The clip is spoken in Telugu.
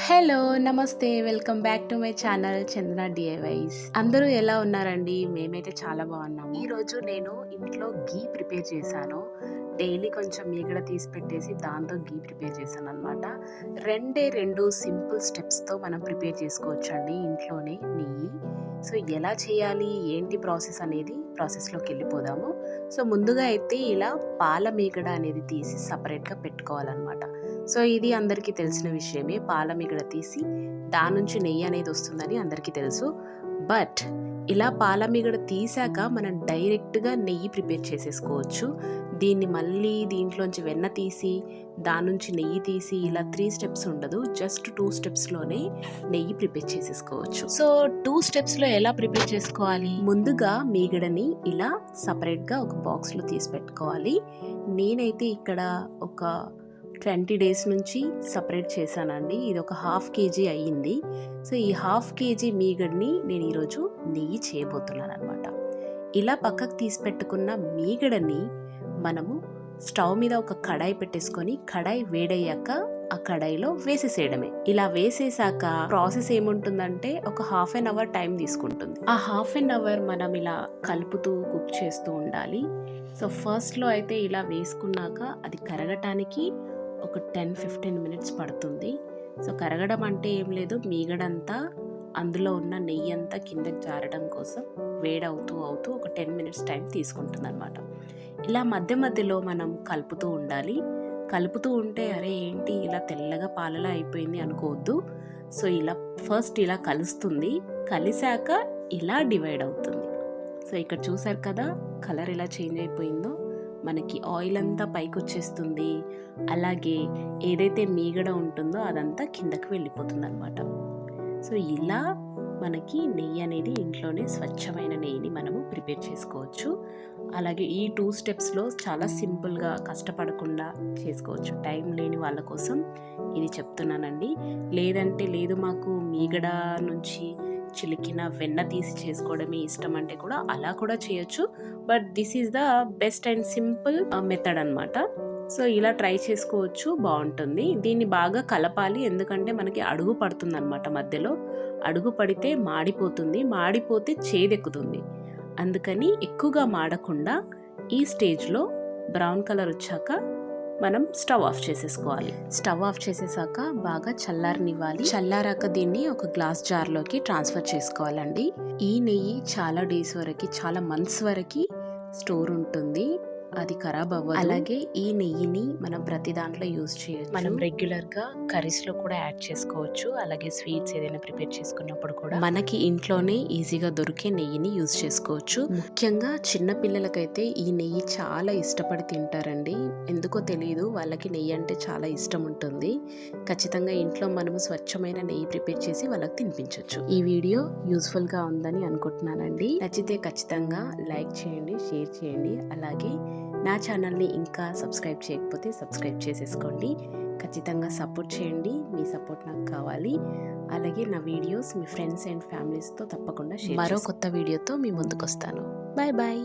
హలో నమస్తే welcome back to my channel Chandana DIYs. అందరూ ఎలా ఉన్నారండి? మేమైతే చాలా బాగున్నాము. ఈరోజు నేను ఇంట్లో గీ ప్రిపేర్ చేశాను. డైలీ కొంచెం మీగడ తీసి పెట్టేసి దాంతో గీ ప్రిపేర్ చేశాను అనమాట. రెండు సింపుల్ స్టెప్స్తో మనం ప్రిపేర్ చేసుకోవచ్చండి ఇంట్లోనే నెయ్యి. సో ఎలా చేయాలి ఏంటి ప్రాసెస్ అనేది ప్రాసెస్లోకి వెళ్ళిపోదాము. సో ముందుగా అయితే ఇలా పాల మీగడ అనేది తీసి సపరేట్గా పెట్టుకోవాలన్నమాట. సో ఇది అందరికీ తెలిసిన విషయమే. పాల మీగడ తీసి దాని నుంచి నెయ్యి అనేది వస్తుందని అందరికీ తెలుసు. బట్ ఇలా పాల మీగడ తీసాక మనం డైరెక్ట్గా నెయ్యి ప్రిపేర్ చేసేసుకోవచ్చు. దీన్ని మళ్ళీ దీంట్లోంచి వెన్న తీసి దాని నుంచి నెయ్యి తీసి ఇలా 3 స్టెప్స్ ఉండదు. జస్ట్ 2 స్టెప్స్లోనే నెయ్యి ప్రిపేర్ చేసేసుకోవచ్చు. సో 2 స్టెప్స్లో ఎలా ప్రిపేర్ చేసుకోవాలి? ముందుగా మీగడని ఇలా సపరేట్గా ఒక బాక్స్లో తీసి పెట్టుకోవాలి. నేనైతే ఇక్కడ ఒక 20 డేస్ నుంచి సపరేట్ చేశానండి. ఇది ఒక 1/2 kg అయ్యింది. సో ఈ 1/2 kg మీగడని నేను ఈరోజు నెయ్యి చేయబోతున్నాను అనమాట. ఇలా పక్కకు తీసి పెట్టుకున్న మీగడని మనము స్టవ్ మీద ఒక కడాయి పెట్టేసుకొని కడాయి వేడయ్యాక ఆ కడాయిలో వేసేసేయడమే. ఇలా వేసేసాక ప్రాసెస్ ఏముంటుందంటే ఒక 1/2 అవర్ టైం తీసుకుంటుంది. ఆ 1/2 అవర్ మనం ఇలా కలుపుతూ కుక్ చేస్తూ ఉండాలి. సో ఫస్ట్లో అయితే ఇలా వేసుకున్నాక అది కరగటానికి ఒక 10-15 మినిట్స్ పడుతుంది. సో కరగడం అంటే ఏం లేదు, మీగడంతా అందులో ఉన్న నెయ్యి అంతా కిందకి జారడం కోసం వేడవుతూ ఒక 10 మినిట్స్ టైం తీసుకుంటుంది అనమాట. ఇలా మధ్య మధ్యలో మనం కలుపుతూ ఉండాలి. కలుపుతూ ఉంటే అరే ఏంటి ఇలా తెల్లగా పాలలా అయిపోయింది అనుకోవద్దు. సో ఇలా ఫస్ట్ ఇలా కలుస్తుంది, కలిసాక ఇలా డివైడ్ అవుతుంది. సో ఇక్కడ చూసారు కదా కలర్ ఎలా చేంజ్ అయిపోయిందో. మనకి ఆయిల్ అంతా పైకి వచ్చేస్తుంది, అలాగే ఏదైతే మీగడ ఉంటుందో అదంతా కిందకి వెళ్ళిపోతుంది అనమాట. సో ఇలా మనకి నెయ్యి అనేది ఇంట్లోనే స్వచ్ఛమైన నెయ్యిని మనము ప్రిపేర్ చేసుకోవచ్చు. అలాగే ఈ 2 స్టెప్స్లో చాలా సింపుల్గా కష్టపడకుండా చేసుకోవచ్చు. టైం లేని వాళ్ళ కోసం ఇది చెప్తున్నానండి. లేదంటే లేదు మాకు మీగడ నుంచి చిలికిన వెన్న తీసి చేసుకోవడమే ఇష్టం అంటే కూడా అలా కూడా చేయొచ్చు. But this is the best and simple method అనమాట. సో ఇలా ట్రై చేసుకోవచ్చు, బాగుంటుంది. దీన్ని బాగా కలపాలి, ఎందుకంటే మనకి అడుగు పడుతుంది అనమాట. మధ్యలో అడుగు పడితే మాడిపోతుంది, మాడిపోతే చేదెక్కుతుంది. అందుకని ఎక్కువగా మాడకుండా ఈ స్టేజ్లో బ్రౌన్ కలర్ వచ్చాక మనం స్టవ్ ఆఫ్ చేసేసుకోవాలి. స్టవ్ ఆఫ్ చేసేసాక బాగా చల్లారనివ్వాలి. చల్లారాక దీన్ని ఒక గ్లాస్ జార్లోకి ట్రాన్స్ఫర్ చేసుకోవాలండి. ఈ నెయ్యి చాలా డేస్ వరకు, చాలా మంత్స్ వరకు స్టోర్ ఉంటుంది, అది ఖరాబ్ అవ్వదు. అలాగే ఈ నెయ్యిని మనం ప్రతి దాంట్లో యూజ్ చేయొచ్చు. మనం రెగ్యులర్గా కర్రీస్లో కూడా యాడ్ చేసుకోవచ్చు. అలాగే స్వీట్స్ ఏదైనా ప్రిపేర్ చేసుకున్నప్పుడు కూడా మనకి ఇంట్లోనే ఈజీగా దొరికే నెయ్యిని యూజ్ చేసుకోవచ్చు. ముఖ్యంగా చిన్న పిల్లలకైతే ఈ నెయ్యి చాలా ఇష్టపడి తింటారండి. ఎందుకో తెలియదు, వాళ్ళకి నెయ్యి అంటే చాలా ఇష్టం ఉంటుంది. ఖచ్చితంగా ఇంట్లో మనము స్వచ్ఛమైన నెయ్యి ప్రిపేర్ చేసి వాళ్ళకి తినిపించవచ్చు. ఈ వీడియో యూస్ఫుల్గా ఉందని అనుకుంటున్నానండి. నచ్చితే ఖచ్చితంగా లైక్ చేయండి, షేర్ చేయండి. అలాగే నా ఛానల్ని ఇంకా సబ్స్క్రైబ్ చేయకపోతే సబ్స్క్రైబ్ చేసేసుకోండి. ఖచ్చితంగా సపోర్ట్ చేయండి, మీ సపోర్ట్ నాకు కావాలి. అలాగే నా వీడియోస్ మీ ఫ్రెండ్స్ అండ్ ఫ్యామిలీస్తో తప్పకుండా షేర్. మరో కొత్త వీడియోతో మీ ముందుకు వస్తాను. Bye bye.